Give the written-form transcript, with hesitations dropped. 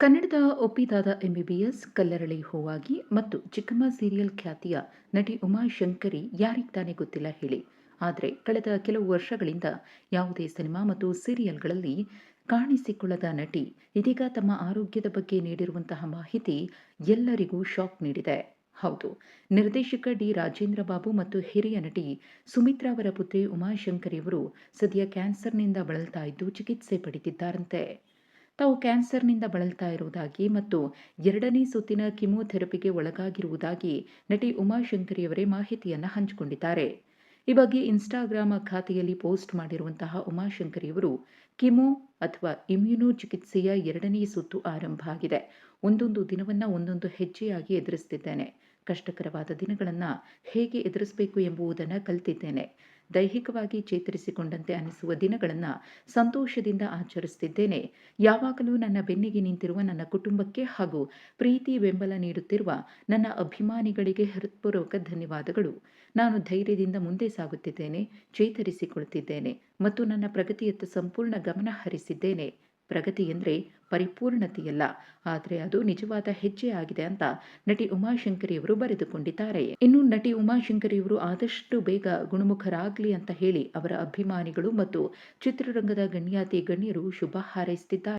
ಕನ್ನಡದ ಒಪ್ಪಿದಾದ ಎಂಬಿಬಿಎಸ್, ಕಲ್ಲರಳಿ ಹೂವಾಗಿ ಮತ್ತು ಚಿಕ್ಕಮ್ಮ ಸೀರಿಯಲ್ ಖ್ಯಾತಿಯ ನಟಿ ಉಮಾಶಂಕರಿ ಯಾರಿಗೆ ತಾನೇ ಗೊತ್ತಿಲ್ಲ ಹೇಳಿ. ಆದರೆ ಕಳೆದ ಕೆಲವು ವರ್ಷಗಳಿಂದ ಯಾವುದೇ ಸಿನಿಮಾ ಮತ್ತು ಸೀರಿಯಲ್ಗಳಲ್ಲಿ ಕಾಣಿಸಿಕೊಳ್ಳದ ನಟಿ ಇದೀಗ ತಮ್ಮ ಆರೋಗ್ಯದ ಬಗ್ಗೆ ನೀಡಿರುವಂತಹ ಮಾಹಿತಿ ಎಲ್ಲರಿಗೂ ಶಾಕ್ ನೀಡಿದೆ. ಹೌದು, ನಿರ್ದೇಶಕ ಡಿ ರಾಜೇಂದ್ರ ಬಾಬು ಮತ್ತು ಹಿರಿಯ ನಟಿ ಸುಮಿತ್ರಾ ಅವರ ಪುತ್ರಿ ಉಮಾಶಂಕರಿಯವರು ಸದ್ಯ ಕ್ಯಾನ್ಸರ್ನಿಂದ ಬಳಲ್ತಾ ಇದ್ದು ಚಿಕಿತ್ಸೆ ಪಡೆದಿದ್ದಾರಂತೆ. ತಾವು ಕ್ಯಾನ್ಸರ್ನಿಂದ ಬಳಲ್ತಾ ಇರುವುದಾಗಿ ಮತ್ತು ಎರಡನೇ ಸುತ್ತಿನ ಕಿಮೋಥೆರಪಿಗೆ ಒಳಗಾಗಿರುವುದಾಗಿ ನಟಿ ಉಮಾಶಂಕರಿಯವರೇ ಮಾಹಿತಿಯನ್ನು ಹಂಚಿಕೊಂಡಿದ್ದಾರೆ. ಈ ಬಗ್ಗೆ ಇನ್ಸ್ಟಾಗ್ರಾಮ್ ಖಾತೆಯಲ್ಲಿ ಪೋಸ್ಟ್ ಮಾಡಿರುವಂತಹ ಉಮಾಶಂಕರಿಯವರು, ಕಿಮೋ ಅಥವಾ ಇಮ್ಯುನೋ ಚಿಕಿತ್ಸೆಯ ಎರಡನೇ ಸುತ್ತು ಆರಂಭ ಆಗಿದೆ. ಒಂದೊಂದು ದಿನವನ್ನ ಒಂದೊಂದು ಹೆಜ್ಜೆಯಾಗಿ ಎದುರಿಸುತ್ತಿದ್ದೇನೆ. ಕಷ್ಟಕರವಾದ ದಿನಗಳನ್ನು ಹೇಗೆ ಎದುರಿಸಬೇಕು ಎಂಬುದನ್ನು ಕಲಿತಿದ್ದೇನೆ. ದೈಹಿಕವಾಗಿ ಚೇತರಿಸಿಕೊಂಡಂತೆ ಅನಿಸುವ ದಿನಗಳನ್ನು ಸಂತೋಷದಿಂದ ಆಚರಿಸುತ್ತಿದ್ದೇನೆ. ಯಾವಾಗಲೂ ನನ್ನ ಬೆನ್ನಿಗೆ ನಿಂತಿರುವ ನನ್ನ ಕುಟುಂಬಕ್ಕೆ ಹಾಗೂ ಪ್ರೀತಿ ಬೆಂಬಲ ನೀಡುತ್ತಿರುವ ನನ್ನ ಅಭಿಮಾನಿಗಳಿಗೆ ಹೃತ್ಪೂರ್ವಕ ಧನ್ಯವಾದಗಳು. ನಾನು ಧೈರ್ಯದಿಂದ ಮುಂದೆ ಸಾಗುತ್ತಿದ್ದೇನೆ, ಚೇತರಿಸಿಕೊಳ್ಳುತ್ತಿದ್ದೇನೆ ಮತ್ತು ನನ್ನ ಪ್ರಗತಿಯತ್ತ ಸಂಪೂರ್ಣ ಗಮನ ಹರಿಸಿದ್ದೇನೆ. ಪ್ರಗತಿ ಎಂದರೆ ಪರಿಪೂರ್ಣತೆಯಲ್ಲ, ಆದರೆ ಅದು ನಿಜವಾದ ಹೆಜ್ಜೆ ಆಗಿದೆ ಅಂತ ನಟಿ ಉಮಾಶಂಕರಿಯವರು ಬರೆದುಕೊಂಡಿದ್ದಾರೆ. ಇನ್ನು ನಟಿ ಉಮಾಶಂಕರಿಯವರು ಆದಷ್ಟು ಬೇಗ ಗುಣಮುಖರಾಗಲಿ ಅಂತ ಹೇಳಿ ಅವರ ಅಭಿಮಾನಿಗಳು ಮತ್ತು ಚಿತ್ರರಂಗದ ಗಣ್ಯಾತಿ ಗಣ್ಯರು ಶುಭ ಹಾರೈಸುತ್ತಿದ್ದಾರೆ.